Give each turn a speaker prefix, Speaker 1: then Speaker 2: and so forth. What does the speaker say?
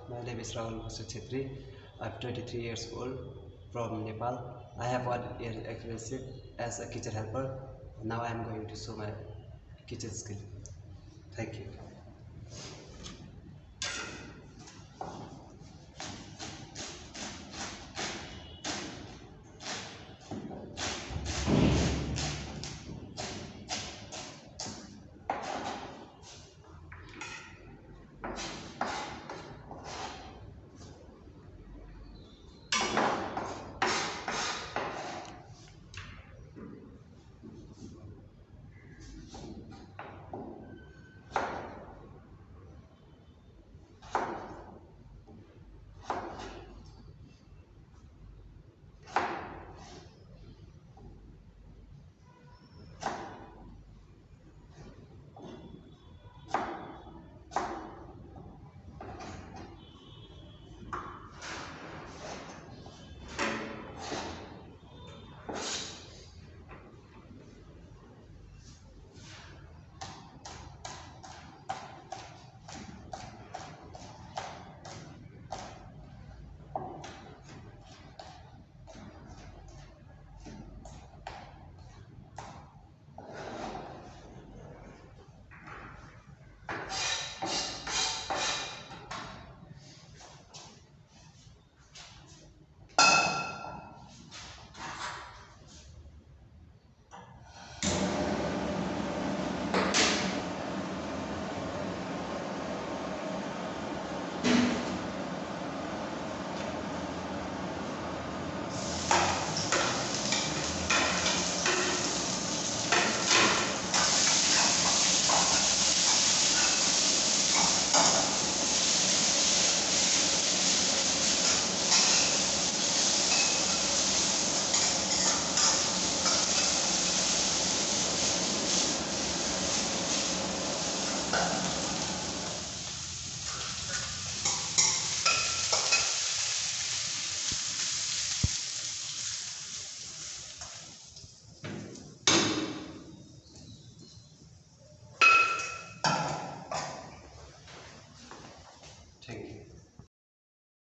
Speaker 1: My name is Rahul Bhushan Chhetri. I'm 23 years old from Nepal. I have 1 year experience as a kitchen helper. Now I am going to show my kitchen skill. Thank you.